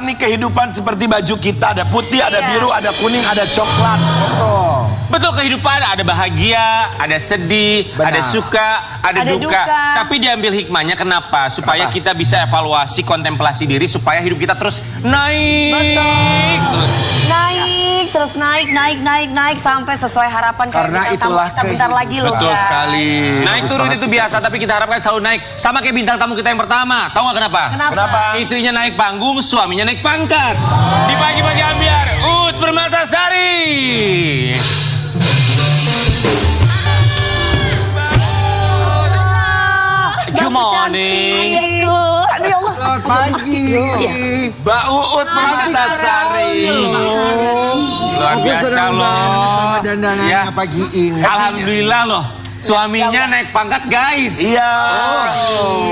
mewarnai kehidupan seperti baju kita. Ada putih, ada biru, ada kuning, ada coklat. Betul, kehidupan ada bahagia, ada sedih, ada suka, ada duka. Tapi diambil hikmahnya kenapa? Supaya kita bisa evaluasi, kontemplasi diri, supaya hidup kita terus naik. Betul. Naik sampai sesuai harapan. Karena itulah kita bentar lagi loh. Betul sekali. Naik turun itu biasa, tapi kita harapkan selalu naik. Sama kayak bintang tamu kita yang pertama. Tahu nggak kenapa? Kenapa? Istrinya naik panggung, suaminya naik pangkat. Di pagi-pagi ambiar, Ut Permatasari. Good morning. Selamat pagi. Mbak Uut Permatasari. Luar biasa loh. Sama dandanannya pagi ini. Alhamdulillah loh. Suaminya naik pangkat, guys. Iya.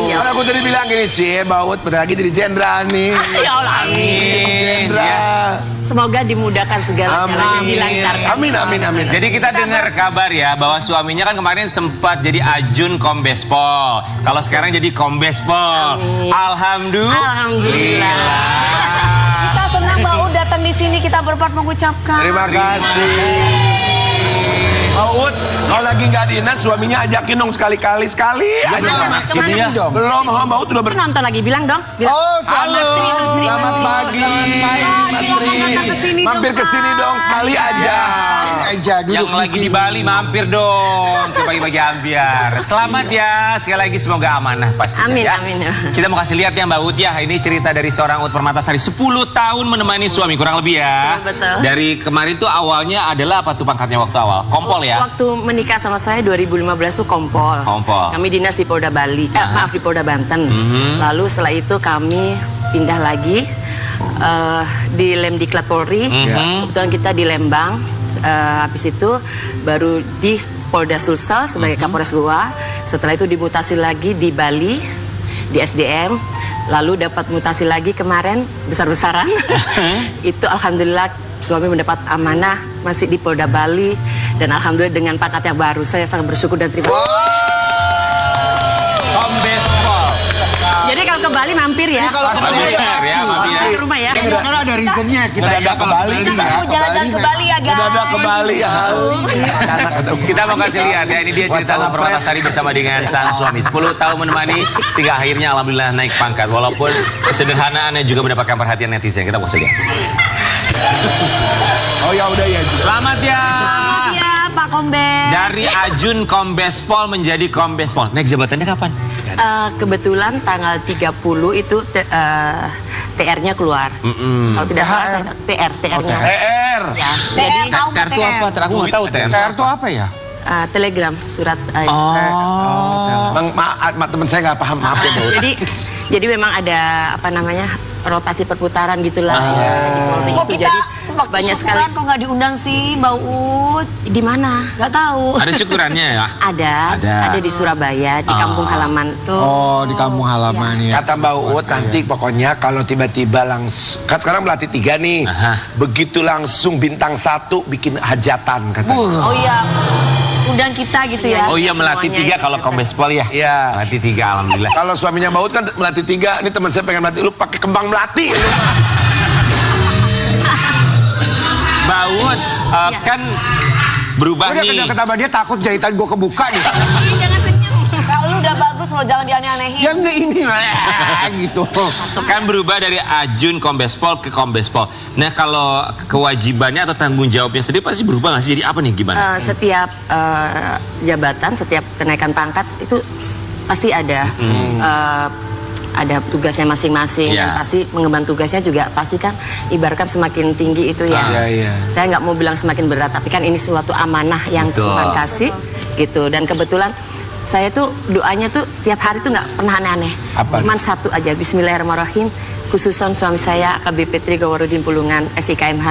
Karena aku tadi bilang gini, Cie, Mbak Uut bentar lagi jadi jenderal nih. Ya Allah, amin. Jenderal. Semoga dimudahkan segala-galanya, dilancarkan. Amin. Jadi kita dengar kabar ya bahwa suaminya kan kemarin sempat jadi Ajun Kombespol. Kalau sekarang jadi Kombespol. Alhamdulillah. Kita senang Mbak Uut datang di sini, kita berempat mengucapkan. Terima kasih. Mbak Uut, kalau lagi nggak dinas, suaminya ajakin dong sekali-kali. Belum, Mbak Uut udah Nonton lagi, bilang dong. Oh, Selamat pagi, Matri. Mampir ke sini dong sekali aja. Yang lagi di Bali mampir dong ke pagi-pagi ambiar. Selamat ya, sekali lagi semoga amanah pastinya. Amin, ya. amin. Kita mau kasih lihat ya Mbak Uut ya, ini cerita dari seorang Uut Permatasari 10 tahun menemani suami kurang lebih ya. Betul. Dari kemarin tuh awalnya adalah apa tuh pangkatnya waktu awal? Kompol ya? Waktu menikah sama saya 2015 tuh kompol. Kami dinas di Polda Bali, maaf di Polda Banten. Lalu setelah itu kami pindah lagi di Lemdiklat Polri. Kebetulan kita di Lembang. Habis itu baru di Polda Sulsel sebagai Kapolres Goa. Setelah itu dimutasi lagi di Bali di SDM. Lalu dapat mutasi lagi kemarin besar-besaran. Itu alhamdulillah suami mendapat amanah masih di Polda Bali, dan alhamdulillah dengan pangkat yang baru saya sangat bersyukur dan terima kasih. Kombespol. Jadi kalau ke Bali mampir ya. Kalau ke Bali mampir ke rumah ya. Karena ada reasonnya kita ya ke Bali. Jalan-jalan ke Bali ya guys. Udah ke Bali ya. Kita mau kasih lihat ya, ini dia cerita Uut Permatasari bersama dengan sang suami 10 tahun menemani sehingga akhirnya alhamdulillah naik pangkat, walaupun kesederhanaannya juga mendapatkan perhatian netizen. Kita mau saja. Oh ya udah ya. Selamat ya. Ya Pak Kombes. Dari Ajun Kombespol menjadi Kombespol. Naik jabatannya kapan? Kebetulan tanggal 30 itu TR-nya keluar. Kalau tidak salah saya TR-nya. TR. Ya, jadi TR itu apa? Aku nggak tahu TR. TR itu apa ya? telegram, surat. Teman saya nggak paham, maaf ya Bu. Jadi memang ada apa namanya rotasi perputaran gitulah. Di Polri Kok itu. kita Jadi waktu banyak sekali. syukuran kok nggak diundang sih Mbak Uut? Di mana? Nggak tahu. Ada syukurannya ya? Ada di Surabaya, di kampung halaman tuh. Oh, di kampung halaman ya. Kata Mbak Uut nanti pokoknya kalau tiba-tiba langsung, kan sekarang melatih 3 nih. Begitu langsung bintang 1 bikin hajatan katanya. Oh iya, undang kita gitu ya. Oh iya, melatih 3 kalau Kombespol ya? Iya. Melatih 3 alhamdulillah. Kalau suaminya Mbak Uut kan melatih 3, ini teman saya pengen melatih, lu pakai kembang melati. Mbak Uut kan berubah Udah nih. kata dia takut jahitan gua kebuka nih. Jangan senyum. Kalau lu udah bagus lo jangan dianeh-anehin. Ya enggak ini gitu. Kan berubah dari Ajun Kombespol ke Kombespol. Nah kalau kewajibannya atau tanggung jawabnya sendiri pasti berubah nggak sih? Jadi apa nih, gimana? Setiap jabatan, setiap kenaikan pangkat itu pasti ada tugasnya masing-masing. Dan pasti mengemban tugasnya juga pasti kan ibaratkan semakin tinggi itu ya. Saya nggak mau bilang semakin berat, tapi kan ini suatu amanah yang Tuhan kasih gitu. Dan kebetulan saya tuh doanya tuh tiap hari tuh nggak pernah aneh-aneh. Cuman satu aja, Bismillahirrahmanirrahim. Khususan suami saya AKBP Tri Gawarudin Pulungan SIKMH.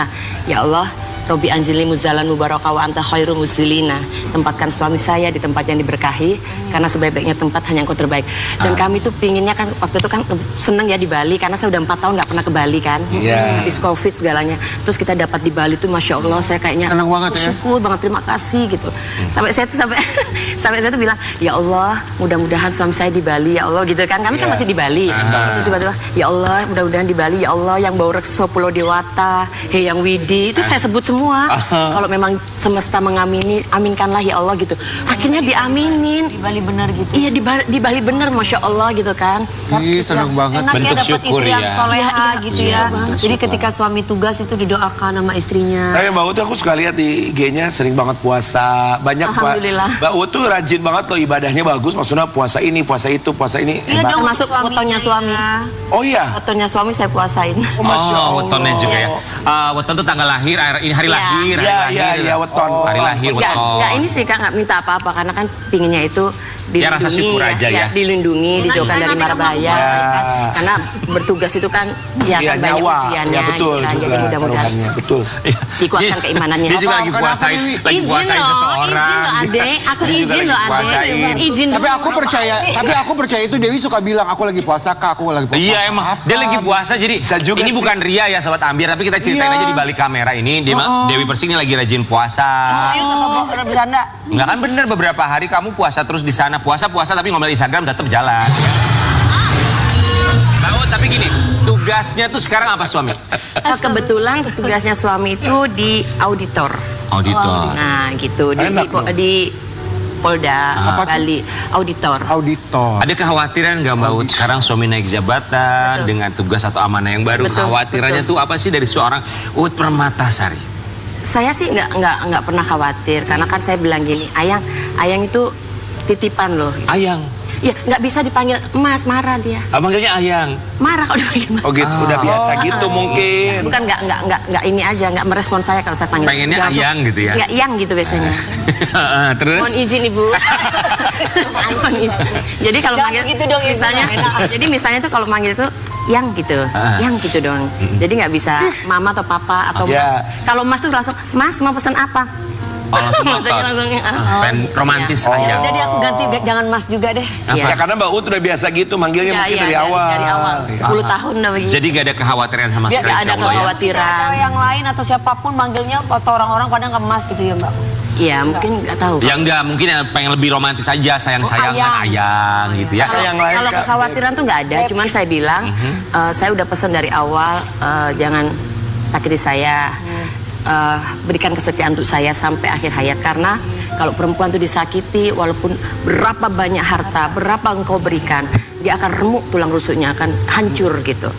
Ya Allah, Robi anzilni muzalan mubaraka wa anta khairu muzilina. Tempatkan suami saya di tempat yang diberkahi, karena sebaik-baiknya tempat hanya engkau terbaik. Dan kami tuh pinginnya kan waktu itu kan seneng ya di Bali, karena saya udah 4 tahun nggak pernah ke Bali kan. Habis Covid segalanya. Terus kita dapat di Bali tuh Masya Allah, saya kayaknya senang banget ya. syukur banget, terima kasih gitu. Sampai saya tuh sampai saya tuh bilang, ya Allah, mudah-mudahan suami saya di Bali ya Allah gitu kan. Kami kan masih di Bali. Terus tiba-tiba, ya Allah, mudah-mudahan di Bali ya Allah, yang bau rekso Pulau Dewata, yang Widi, itu saya sebut semua. Kalau memang semesta mengamini, aminkanlah ya Allah gitu. Akhirnya diaminin. Di Bali bener gitu. Iya di Bali bener, Masya Allah gitu kan. Ih, senang banget. Enak Bentuk ya dapat syukur istri yang ya. soleha gitu Iya, ya. banget. Jadi ketika suami tugas itu didoakan sama istrinya. Tapi Mbak Ut aku suka lihat di IG-nya sering banget puasa. Banyak Alhamdulillah. Mbak Ut tuh rajin banget loh, ibadahnya bagus. Maksudnya puasa ini, puasa itu, puasa ini. Iya hebat. dong, Termasuk fotonya suami. Oh iya. Fotonya suami saya puasain. Oh, Masya Allah. Wetonnya juga ya. Weton tuh tanggal lahir, hari lahir, Iya, weton. Hari lahir, weton. Nggak ini sih Kak, nggak minta apa-apa, karena kan pinginnya itu Ya, rasa syukur aja ya. dilindungi, dijauhkan dari mara bahaya. Kan? Karena bertugas itu kan ya Iya, kan banyak nyawa. ujiannya Ya betul gitu kan. juga. Jadi mudah-mudahan taruhannya, betul. dikuatkan keimanannya. Dia juga lagi Kenapa, puasain, Dewi? lagi puasain seseorang. Izin loh adek, aku Dia juga izin lagi loh adek. puasain. Izin Tapi dulu. aku percaya itu Dewi suka bilang aku lagi puasa Kak, aku lagi puasa. Iya emang, Apa? dia lagi puasa jadi Bisa juga ini sih. bukan ria ya Sobat Ambir, tapi kita ceritain Iya. aja di balik kamera ini Dewi Persik ini lagi rajin puasa. Serius atau bohong bercanda? Enggak kan bener, beberapa hari kamu puasa terus di sana, puasa tapi ngomel di Instagram tetap jalan. Tahu, tapi gini, tugasnya tuh sekarang apa suami? Kebetulan tugasnya suami itu di auditor. Auditor. Nah gitu Enak dong. di Polda Bali, auditor. Auditor. Ada kekhawatiran nggak Mbak Ut sekarang suami naik jabatan Betul. dengan tugas atau amanah yang baru? Betul, Kekhawatirannya tuh apa sih dari seorang Ut Permatasari? Saya sih nggak pernah khawatir, karena kan saya bilang gini, Ayang itu titipan loh. Ayang. Ya nggak bisa dipanggil Mas, marah dia. Manggilnya Ayang. Marah kalau dipanggil Mas. Oh gitu, udah biasa gitu mungkin. Bukan nggak ini aja, nggak merespon saya kalau saya panggil. Pengennya Dia langsung, Ayang gitu ya? Ya Yang gitu biasanya. Terus? Mohon izin Ibu. Mohon izin. Jadi kalau Jangan manggil begitu dong, Ibu. misalnya, jadi misalnya tuh kalau manggil itu Yang gitu, Yang gitu dong. Jadi nggak bisa Mama atau Papa atau Ya. Mas. Kalau Mas tuh langsung Mas mau pesan apa? Oh, langsung Makanya langsung, Pen romantis Oh. Ayang. Udah deh aku ganti, jangan Mas juga deh. Iya. Ya karena Mbak Ut udah biasa gitu, manggilnya Ya, mungkin ya, dari awal. Dari awal. 10 tahun udah begitu. Jadi gak ada kekhawatiran sama Ya, sekali. nggak ada insya Allah ya. kekhawatiran. Cewek yang lain atau siapapun manggilnya atau orang-orang pada ke Mas gitu ya Mbak. Iya, mungkin nggak tahu. Ya enggak, mungkin yang pengen lebih romantis aja, sayang-sayangan Ayang gitu ya. Yang lain, Kalau Kak. kekhawatiran tuh nggak ada, cuman saya bilang saya udah pesan dari awal, jangan sakiti saya, berikan kesetiaan untuk saya sampai akhir hayat, karena kalau perempuan tuh disakiti, walaupun berapa banyak harta, berapa engkau berikan, dia akan remuk tulang rusuknya, akan hancur gitu.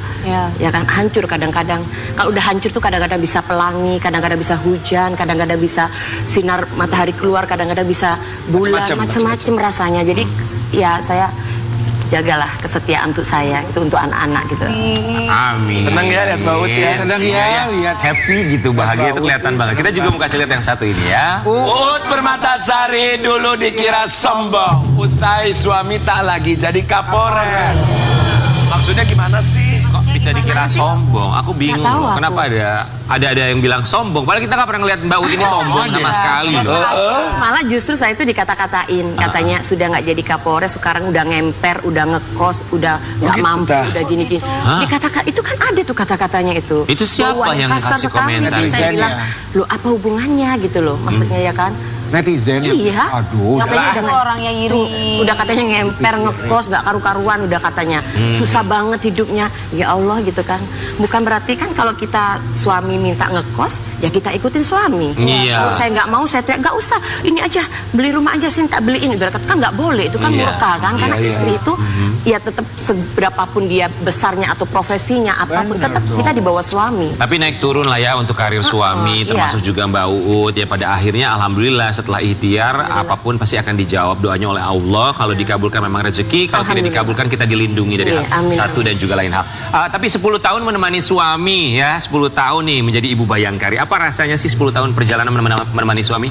Ya kan, hancur kadang-kadang. Kalau udah hancur tuh kadang-kadang bisa pelangi, kadang-kadang bisa hujan, kadang-kadang bisa sinar matahari keluar, kadang-kadang bisa bulan, macam-macam rasanya. Jadi ya saya jagalah kesetiaan untuk saya, itu untuk anak-anak gitu. Amin. Senang ya lihat Mbak Ut ya. Senang ya, lihat. Happy gitu, bahagia itu kelihatan banget. Kita juga mau kasih lihat yang satu ini ya. Ut Permatasari dulu dikira sombong, usai suami tak lagi jadi Kapolres. Maksudnya gimana sih? Kok bisa dikira sombong? Aku bingung. Nggak tahu aku. Kenapa ada yang bilang sombong? Padahal kita nggak pernah ngeliat Mbak Ut ini sombong sama sekali loh. Malah justru saya itu dikata-katain, katanya sudah nggak jadi Kapolres, sekarang udah ngemper, udah ngekos, udah nggak gitu, mampu, Tah. udah gini-gini. Dikata-kata itu kan ada tuh kata-katanya itu. Itu siapa Bawaannya yang kasar kasih sekali. komentar? Terus saya Netizen bilang, ya? loh apa hubungannya gitu loh, maksudnya ya kan? Netizen ya. Iya. Aduh, Katanya Itu udah orang yang iri. udah katanya ngemper, ngekos, nggak karu-karuan, udah katanya susah banget hidupnya. Ya Allah gitu kan. Bukan berarti kan kalau kita suami minta ngekos, ya kita ikutin suami. Iya. Kalau saya nggak mau, saya teriak, nggak usah. Ini aja, beli rumah aja sih, tak beliin. Ibarat kata kan nggak boleh, itu kan Iya. murka kan. Karena Iya, iya. istri itu ya tetap seberapapun dia besarnya atau profesinya apapun, Benar tetap dong. kita di bawah suami. Tapi naik turun lah ya untuk karir suami, iya. termasuk juga Mbak Uut. Ya pada akhirnya alhamdulillah setelah ikhtiar apapun pasti akan dijawab doanya oleh Allah. Kalau dikabulkan memang rezeki, kalau tidak Alhamdulillah. dikabulkan kita dilindungi dari Iya, amin. satu dan juga lain hal. Tapi 10 tahun menemani suami ya, 10 tahun nih menjadi ibu Bayangkari. Apa rasanya sih 10 tahun perjalanan menemani suami?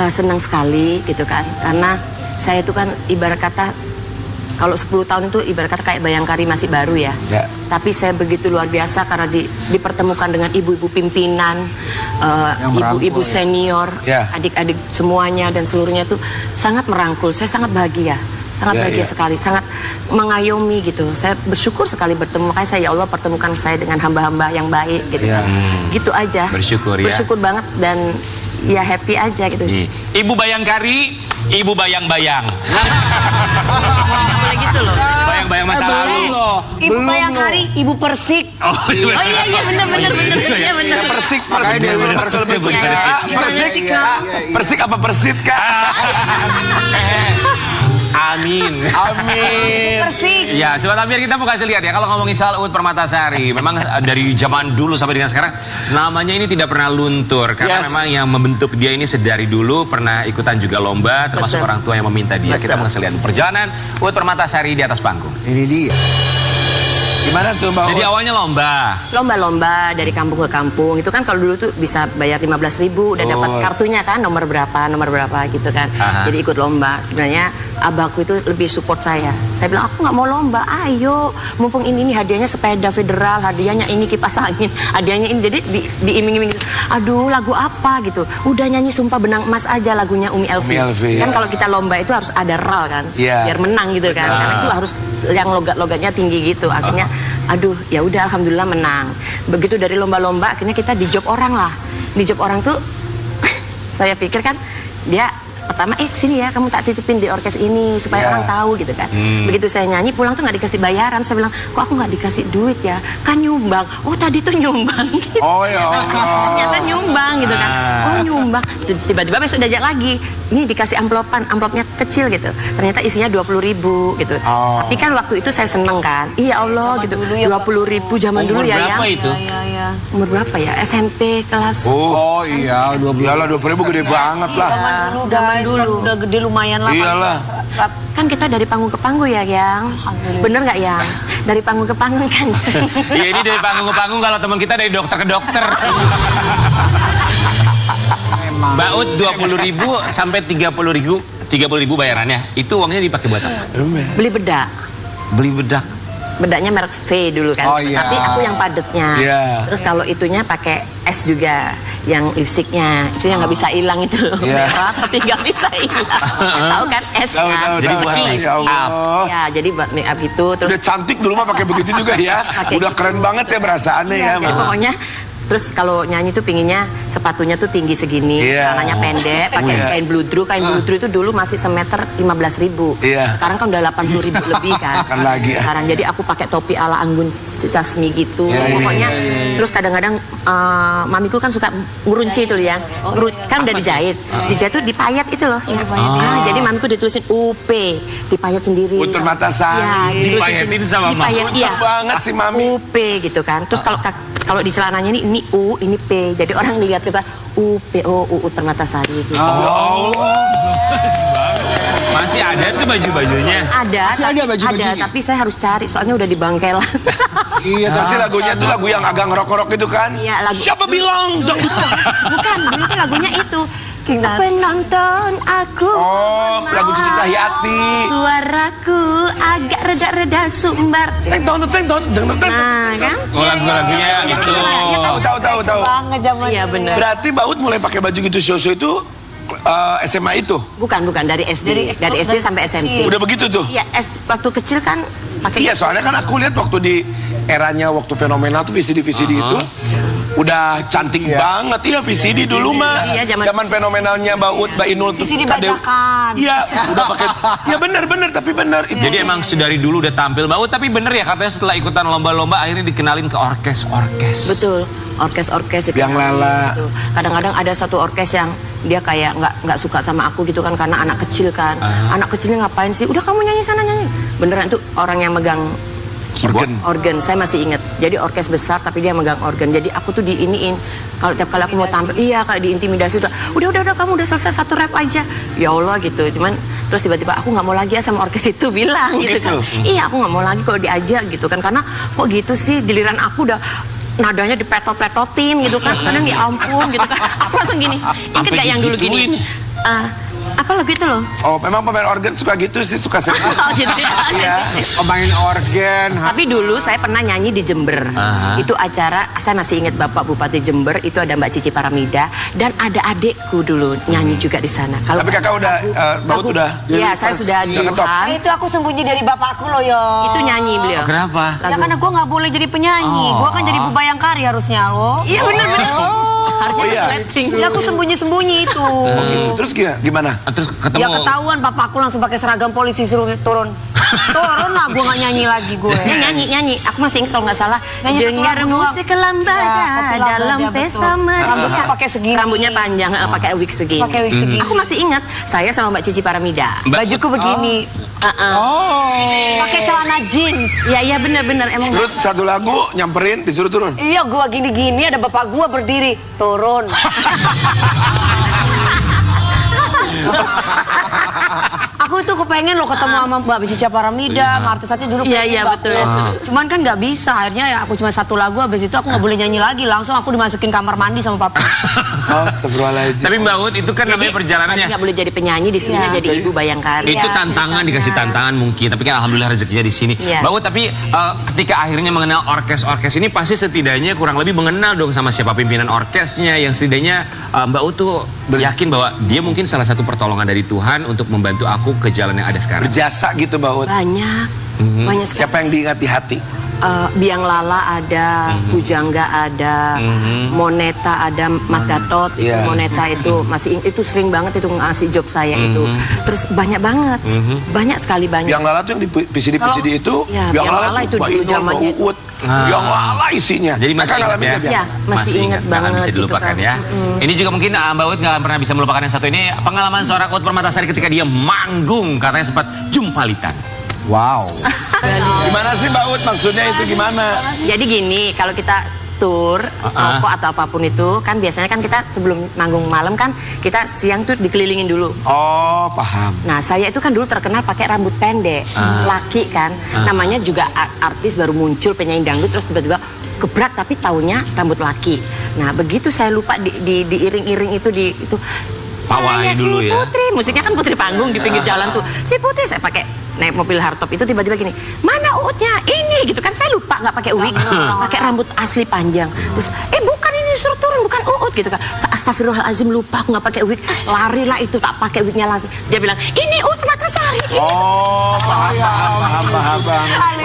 Senang sekali gitu kan, karena saya itu kan ibarat kata kalau 10 tahun itu ibarat kata kayak Bayangkari masih baru ya. Ya. Tapi saya begitu luar biasa karena dipertemukan dengan ibu-ibu pimpinan, ibu-ibu senior, adik-adik semuanya dan seluruhnya tuh sangat merangkul. Saya sangat bahagia. Sangat bahagia sekali, sangat mengayomi gitu. Saya bersyukur sekali bertemu. Makanya saya, ya Allah, pertemukan saya dengan hamba-hamba yang baik gitu. Gitu aja. Bersyukur ya. Bersyukur banget dan ya happy aja gitu. Ibu Bayangkari, Ibu Bayang-Bayang. Boleh gitu loh. Bayang-bayang masa lalu. Ibu Bayangkari, Ibu Persik. Oh iya benar. Iya benar. Persik. Persik apa Persit Kak? Amin. Persik. Ya, sebentar biar kita mau kasih lihat ya. Kalau ngomongin soal Uut Permatasari, memang dari zaman dulu sampai dengan sekarang namanya ini tidak pernah luntur karena memang yang membentuk dia ini sedari dulu pernah ikutan juga lomba, termasuk orang tua yang meminta dia. Kita mau kasih lihat perjalanan Uut Permatasari di atas panggung. Ini dia. Gimana tuh Mbak? Jadi awalnya lomba. Lomba-lomba dari kampung ke kampung. Itu kan kalau dulu tuh bisa bayar 15.000 udah dapat kartunya kan nomor berapa gitu kan. Jadi ikut lomba. Sebenarnya abahku itu lebih support saya. Saya bilang aku nggak mau lomba. Ayo, mumpung ini hadiahnya sepeda federal, hadiahnya ini kipas angin, hadiahnya ini. Jadi diiming-iming gitu. Aduh, lagu apa gitu. Udah nyanyi Sumpah Benang Emas aja lagunya Umi Elvi. Kan kalau kita lomba itu harus ada ral kan. Biar menang gitu kan. Karena itu harus yang logat-logatnya tinggi gitu. Akhirnya aduh, ya udah alhamdulillah menang. Begitu dari lomba-lomba akhirnya kita di job orang lah. Di job orang tuh saya pikir kan dia pertama sini ya kamu tak titipin di orkes ini supaya orang tahu gitu kan. Begitu saya nyanyi pulang tuh nggak dikasih bayaran. Saya bilang kok aku nggak dikasih duit ya, kan nyumbang. Oh tadi tuh nyumbang gitu. Oh ya Allah. Ternyata nyumbang gitu kan. Oh nyumbang. Tiba-tiba besok diajak lagi, ini dikasih amplopnya kecil gitu, ternyata isinya 20.000 gitu. Tapi kan waktu itu saya seneng kan, iya Allah zaman gitu, dulu ya, 20.000 zaman dulu ya. Umur berapa itu? Umur berapa ya? SMP kelas. Oh iya, 20. Iyalah 20.000 gede banget lah. Zaman dulu udah gede lumayan lah. Iyalah. Kan kita dari panggung ke panggung ya, Yang. Bener nggak, Yang? Dari panggung ke panggung kan. Iya, ini dari panggung ke panggung, kalau teman kita dari dokter ke dokter. Mbak Ut 20.000 sampai 30.000 bayarannya. Itu uangnya dipakai buat apa? Beli bedak. Beli bedak. Bedaknya merek V dulu kan. Tapi aku yang padetnya. Terus kalau itunya pakai es juga, yang lipstiknya itu yang nggak bisa hilang itu loh. Merah tapi nggak bisa hilang. Tahu kan es kan? Jadi buat make up. Ya, jadi buat make up itu. Terus Udah cantik dulu mah pakai begitu juga ya. Udah keren banget ya perasaannya ya. jadi pokoknya terus kalau nyanyi tuh pinginnya sepatunya tuh tinggi segini, celananya pendek, pakai kain bludru. Kain bludru itu dulu masih semeter 15.000. Sekarang kan udah 80.000 lebih kan. Kan lagi. Sekarang jadi aku pakai topi ala Anggun Sasmi gitu. Pokoknya terus kadang-kadang mamiku kan suka ngurunci itu ya. Kan udah dijahit. Dijahit tuh dipayat itu loh. Jadi mamiku ditulisin UP, dipayat sendiri. Uut Permatasari. Dipayatin sama mama. Iya. Banget sih Mami. UP gitu kan. Terus kalau di celananya ini U, ini P. Jadi orang lihat kita UP, oh Uut Permatasari gitu. Masih ada tuh baju-bajunya? Ada baju-bajunya. tapi saya harus cari soalnya udah di bangkelan. Iya, Pasti lagunya tuh lagu yang agak ngerok-ngerok gitu kan? Iya, lagu. Siapa bilang? Bukan, dulu tuh lagunya itu. Penonton aku. Oh, lagu Cucu Cahyati. Suaraku agak reda-reda sumbar. Teng. Nah, kan? Oh, lagu-lagunya itu. Tahu. Banget zaman. Iya benar. Berarti Baut mulai pakai baju gitu show-show itu SMA itu? Bukan dari SD. Dari SD sampai SMP. Udah begitu tuh? Iya, waktu kecil kan pakai. Iya, soalnya kan aku lihat waktu di eranya waktu fenomenal tuh VCD itu udah cantik banget ya VCD dulu mah. Iya, zaman fenomenalnya Baut, Mbak Inul tuh. VCD bajakan. Iya, udah pakai. Ya benar tapi benar. Jadi emang sedari dulu udah tampil Mbak Ut, tapi bener ya katanya setelah ikutan lomba-lomba akhirnya dikenalin ke orkes. Betul, orkes Yang Lala. gitu. Kadang-kadang ada satu orkes yang dia kayak nggak suka sama aku gitu kan karena anak kecil kan. Anak kecilnya ngapain sih? Udah kamu nyanyi sana nyanyi. Beneran tuh orang yang megang organ, saya masih ingat. Jadi orkes besar tapi dia megang organ. Jadi aku tuh diiniin. Kalau tiap kali aku mau tampil, kayak diintimidasi tuh. Udah kamu udah selesai satu rap aja. Ya Allah gitu. Cuman terus tiba-tiba aku nggak mau lagi ya sama orkes itu bilang gitu kan. Iya aku nggak mau lagi kalau diajak gitu kan. Karena kok gitu sih giliran aku udah nadanya dipetot-petotin gitu kan. Kadang ya ampun gitu kan. Aku langsung gini. Ingat gak yang dulu gini? Apa lagu itu loh? Oh, memang pemain organ suka gitu sih, suka sensitif. Oh gitu ya. Iya. Main organ. Tapi dulu saya pernah nyanyi di Jember. Itu acara, saya masih ingat Bapak Bupati Jember, itu ada Mbak Cici Paramida dan ada adekku dulu nyanyi juga di sana. Tapi kakak udah, Baut udah. Iya, saya sudah duhan. Itu aku sembunyi dari bapakku loh yo. Itu nyanyi beliau. Kenapa? Ya karena gue nggak boleh jadi penyanyi, gue kan jadi Bayangkari harusnya lo. Iya benar-benar. Harusnya iya. resleting. Ya aku sembunyi-sembunyi itu. Oh gitu. Terus gimana? Terus ketemu. Ya ketahuan bapakku langsung pakai seragam polisi suruh turun. Turun lah, gue nggak nyanyi lagi gue. Nyanyi. Aku masih ingat kalau nggak salah. Nyanyi satu Dengar lagu doang. musik lambada Ya, dalam betul. pesta Rambutnya pakai segini. Rambutnya panjang, pakai wig segini. Pakai wig segini. Aku masih ingat, saya sama Mbak Cici Paramida. Bajuku begini. Pakai celana jeans. Iya benar-benar emang. Terus satu lagu nyamperin disuruh turun. Iya, gue gini-gini ada bapak gue berdiri turun. Aku itu kepengen lo ketemu sama Mbak Cici Paramida, sama artis-artis dulu. Iya, betul. Cuman kan nggak bisa, akhirnya ya aku cuma satu lagu, habis itu aku nggak boleh nyanyi lagi, langsung aku dimasukin kamar mandi sama papa. Astagfirullahaladzim. Tapi Mbak Ut itu kan namanya perjalanannya. Nggak boleh jadi penyanyi, di sini jadi ibu Bayangkari. Itu tantangan, dikasih tantangan mungkin, tapi kan alhamdulillah rezekinya di sini. Iya. Mbak Ut, tapi ketika akhirnya mengenal orkes ini pasti setidaknya kurang lebih mengenal dong sama siapa pimpinan orkesnya, yang setidaknya Mbak Ut tuh yakin bahwa dia mungkin salah satu pertolongan dari Tuhan untuk membantu aku ke jalan yang ada sekarang. Berjasa gitu Baut. Banyak sekali. Siapa yang diingat di hati? Biang Lala ada, Pujangga ada, Moneta ada, Mas Gatot itu Iya. Moneta itu itu sering banget itu ngasih job saya itu. Terus banyak banget, banyak sekali banyak. Yang Lala tuh yang di PCD itu. Ya, Biang Lala itu Mbak dulu Inul, zamannya Mbak Uut. Yang Lala isinya. Jadi masih Kakak ingat ngalamin ya? nggak, Biang? Ya, masih ingat nggak banget bisa gitu dilupakan kan. ya. Ini juga mungkin Mbak Ut nggak pernah bisa melupakan yang satu ini, pengalaman seorang Ut Permatasari ketika dia manggung, katanya sempat jumpalitan. Wow. Gimana sih Mbak Ut? Maksudnya itu gimana? Jadi gini, kalau kita tour, toko atau apapun itu, kan biasanya kan kita sebelum manggung malam kan kita siang tuh dikelilingin dulu. Oh, paham. Nah, saya itu kan dulu terkenal pakai rambut pendek, laki kan. Namanya juga artis baru muncul penyanyi dangdut terus tiba-tiba gebrak tapi taunya rambut laki. Nah, begitu saya lupa diiring-iring itu Pawai saya dulu si ya. Putri, musiknya kan Putri Panggung di pinggir jalan tuh. Si Putri saya pakai naik mobil hardtop itu tiba-tiba gini, mana Uutnya? Ini gitu kan, saya lupa nggak pakai wig, pakai rambut asli panjang. Terus bukan ini disuruh turun, bukan Uut gitu kan. Astagfirullahaladzim, lupa aku nggak pakai wig, lari lah itu tak pakai wignya lagi. Dia bilang ini Uut Permatasari. Oh, paham.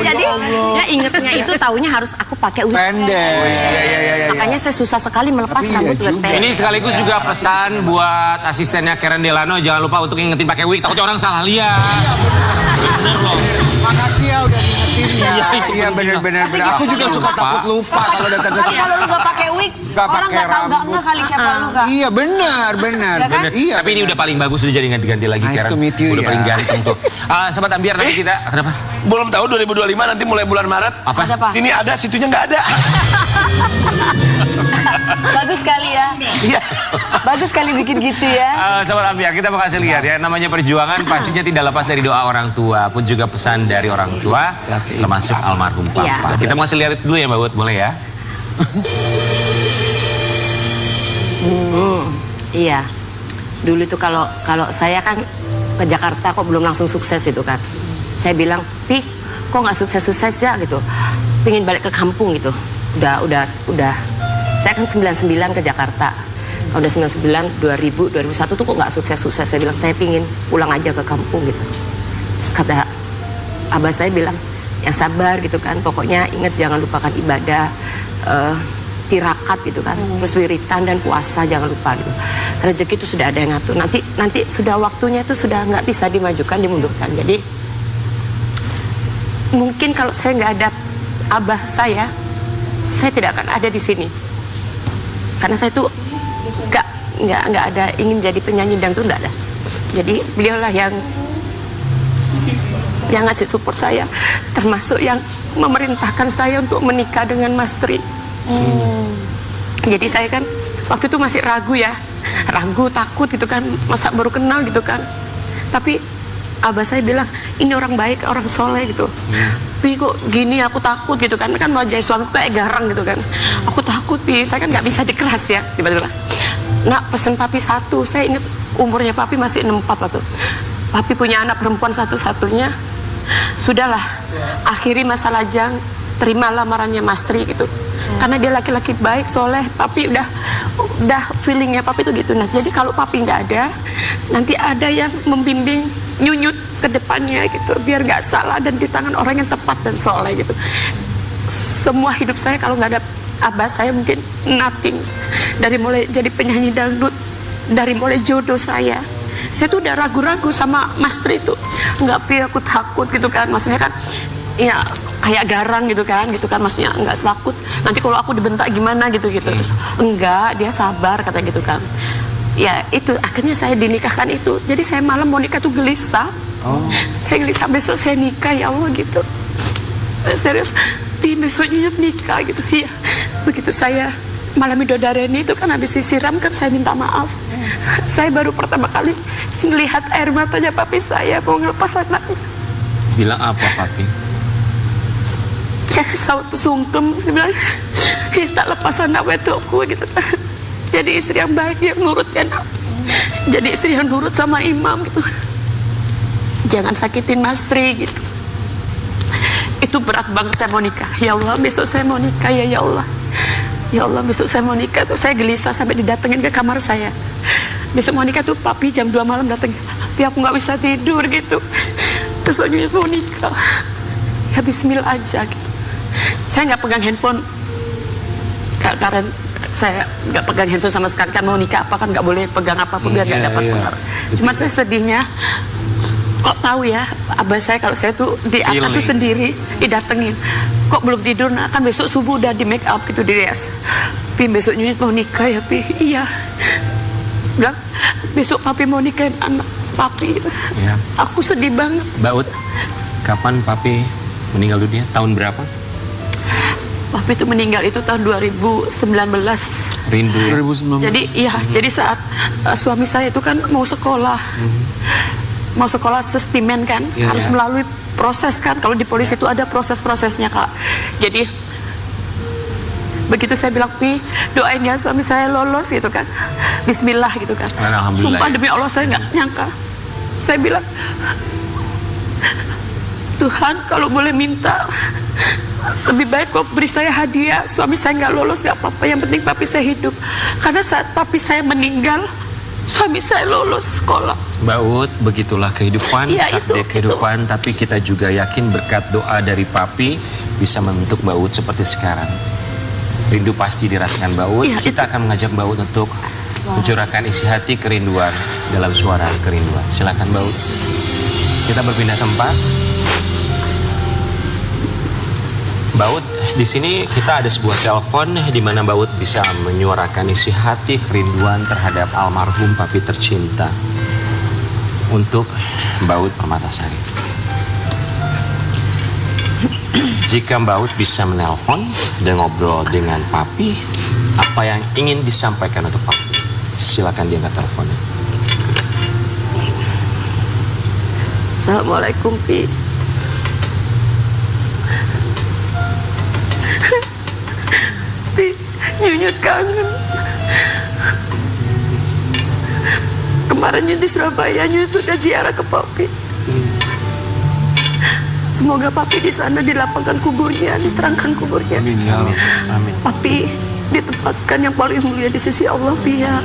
Jadi dia ingetnya itu taunya harus aku pakai wig Pendek. Iya. Makanya saya susah sekali melepas Tapi rambut iya wig juga. pendek. Ini sekaligus juga pesan buat asistennya Karen Delano, jangan lupa untuk ingetin pakai wig, takutnya orang salah lihat. Bener loh. Makasih ya udah diingetin ya. Iya, itu Iya penting bener. juga. Aku juga suka Lupa. takut lupa kalau datang ke Tapi sini. kalau lu nggak pakai wig, Nggak orang pakai nggak tahu nggak rambut. nggak kali siapa lu nggak. Iya benar. Ya kan? Bener. Iya. Tapi ini udah paling bagus, udah jadi ganti-ganti lagi Nice Karen. to meet you, Udah ya. paling ganteng tuh. Sobat Ambiar, nanti kita kenapa? Belum tahu 2025 nanti mulai bulan Maret. Apa? Ada apa? Sini ada, situnya nggak ada. Bagus sekali ya. Iya. Bagus sekali bikin gitu ya. Sobat Ambiar, kita mau kasih lihat ya, namanya perjuangan pastinya tidak lepas dari doa orang tua, pun juga pesan dari orang tua, termasuk almarhum Papa. Iya. Kita mau kasih lihat dulu ya Mbak Ut, boleh ya? Iya. Dulu itu kalau saya kan ke Jakarta kok belum langsung sukses itu kan. Saya bilang, "Pi, kok nggak sukses-sukses ya gitu. Pengen balik ke kampung gitu." Udah. Saya kan 99 ke Jakarta. Kalau udah 99, 2000, 2001 tuh kok nggak sukses-sukses. Saya bilang, "Saya pingin pulang aja ke kampung gitu." Terus kata abah saya bilang, "Yang sabar gitu kan. Pokoknya ingat jangan lupakan ibadah, tirakat gitu kan, terus wiritan dan puasa jangan lupa gitu. Rezeki itu sudah ada yang ngatur. Nanti sudah waktunya itu sudah nggak bisa dimajukan, dimundurkan. Jadi mungkin kalau saya nggak ada abah saya tidak akan ada di sini. Karena saya tuh nggak ada ingin jadi penyanyi dangdut, nggak ada. Jadi beliaulah yang ngasih support saya, termasuk yang memerintahkan saya untuk menikah dengan Mas Tri. Jadi saya kan waktu itu masih ragu, takut gitu kan, masa baru kenal gitu kan. Tapi abah saya bilang ini orang baik, orang soleh gitu. Pi kok gini, aku takut gitu kan wajah suamiku kayak garang gitu kan. Aku takut Pi, saya kan nggak bisa dikeras ya. Tiba-tiba, "Nak, pesen papi satu." Saya ingat umurnya papi masih 64 waktu. Papi punya anak perempuan satu-satunya. Sudahlah, akhiri masa lajang, terima lamarannya Mas Tri gitu. Karena dia laki-laki baik, soleh. Papi udah feelingnya papi tuh gitu. Nah, jadi kalau papi nggak ada, nanti ada yang membimbing Nyunyut ke depannya gitu, biar nggak salah dan di tangan orang yang tepat dan soleh gitu. Semua hidup saya kalau nggak ada abah saya mungkin nothing. Dari mulai jadi penyanyi dangdut, dari mulai jodoh saya tuh udah ragu-ragu sama Mas Tri itu. Nggak, Pi, aku takut gitu kan, maksudnya kan ya kayak garang gitu kan, maksudnya nggak takut nanti kalau aku dibentak gimana gitu. Terus enggak, dia sabar kata gitu kan. Ya itu akhirnya saya dinikahkan itu. Jadi saya malam mau nikah tuh gelisah. Saya gelisah besok saya nikah ya Allah gitu. Saya serius, Pi, besok Nyunyut nikah gitu. Iya. Begitu saya malam Midodareni itu kan habis disiram kan, saya minta maaf. Saya baru pertama kali melihat air matanya papi saya mau ngelepas anaknya. Bilang apa papi? Ya sautu sungkem, dia bilang, ya tak lepas anak wedokku gitu. Jadi istri yang baik, yang nurut kan. Jadi istri yang nurut sama imam gitu. Jangan sakitin Mas Tri gitu. Itu berat banget saya mau nikah. Ya Allah, besok saya mau nikah ya Allah. Ya Allah, besok saya mau nikah tuh saya gelisah sampai didatengin ke kamar saya. Besok mau nikah tuh papi jam 2 malam dateng. Tapi aku nggak bisa tidur gitu. Besok Nyunyut mau nikah. Ya bismillah aja gitu. Saya nggak pegang handphone karena saya nggak pegang handphone sama sekali kan, mau nikah apa kan nggak boleh pegang apapun biar nggak dapat pengaruh. Cuma saya sedihnya kok tahu ya abah saya kalau saya tuh di atas tuh sendiri didatengin, kok belum tidur, nah kan besok subuh udah di make up gitu, di rias. Pi, besok Nyunyut mau nikah ya Pi. Iya, bilang besok papi mau nikahin anak papi gitu. Ya. Aku sedih banget. Mbak Ut, kapan papi meninggal dunia? Tahun berapa? Papi itu meninggal itu tahun 2019. Rindu. 2019. Jadi iya, jadi saat suami saya itu kan mau sekolah. Mau sekolah sestimen kan, harus melalui proses kan. Kalau di polisi itu ada proses-prosesnya, Kak. Jadi begitu saya bilang, Pi, doain ya suami saya lolos gitu kan. Bismillah gitu kan. Sumpah demi Allah saya nggak nyangka. Saya bilang, Tuhan kalau boleh minta, lebih baik kok beri saya hadiah. Suami saya nggak lolos nggak apa-apa, yang penting papi saya hidup. Karena saat papi saya meninggal, suami saya lolos sekolah. Mbak Ut, begitulah kehidupan, ya, takdir kehidupan. Tapi kita juga yakin berkat doa dari papi bisa membentuk Mbak Ut seperti sekarang. Rindu pasti dirasakan Mbak Ut. Ya, kita akan mengajak Mbak Ut untuk mencurahkan isi hati kerinduan dalam suara kerinduan. Silakan Mbak Ut. Kita berpindah tempat. Mbak Ut, di sini kita ada sebuah telepon di mana Mbak Ut bisa menyuarakan isi hati kerinduan terhadap almarhum papi tercinta. Untuk Mbak Ut Permatasari. Jika Mbak Ut bisa menelpon dan ngobrol dengan papi, apa yang ingin disampaikan untuk papi? Silakan diangkat teleponnya. Assalamualaikum, Pi. Pi, Nyunyut kangen. Kemarinnya di Surabaya Nyunyut sudah ziarah ke papi. Semoga papi di sana dilapangkan kuburnya, diterangkan kuburnya. Amin ya Allah. Amin. Papi ditempatkan yang paling mulia di sisi Allah, Pi ya.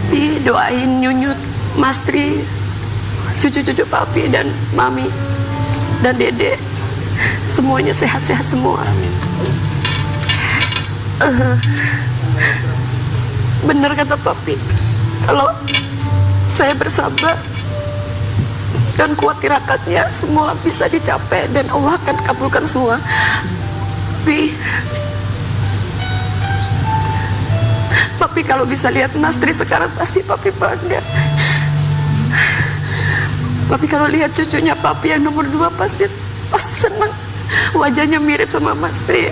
Pi, doain Nyunyut, Mas Tri, cucu-cucu papi dan mami dan dede, semuanya sehat-sehat semua. Amin. Benar kata papi, kalau saya bersabar dan kuat tirakatnya, semua bisa dicapai dan Allah akan kabulkan semua. Papi kalau bisa lihat Mas Tri sekarang pasti papi bangga. Papi kalau lihat cucunya papi yang nomor 2 pasti senang. Wajahnya mirip sama Mas Tri.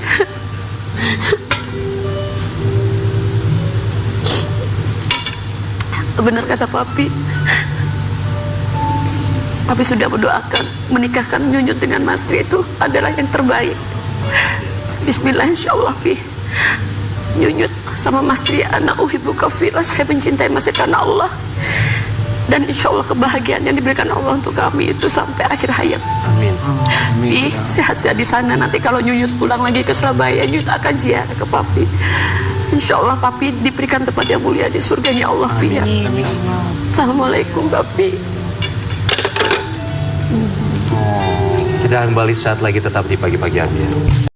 Benar kata papi. Papi sudah mendoakan menikahkan Nyunyut dengan Mas Tri itu adalah yang terbaik. Bismillah insyaallah, Pi. Nyunyut sama Mas Tri, anak uhibbuka fillah, saya mencintai Mas Tri karena Allah. Dan insya Allah kebahagiaan yang diberikan Allah untuk kami itu sampai akhir hayat. Amin. Ih, sehat-sehat di sana. Nanti kalau Nyunyut pulang lagi ke Surabaya, Nyunyut akan ziarah ke Papi. Insya Allah Papi diberikan tempat yang mulia di surganya Allah. Amin. Assalamualaikum Papi. Kita kembali saat lagi tetap di pagi-pagi Ambiar.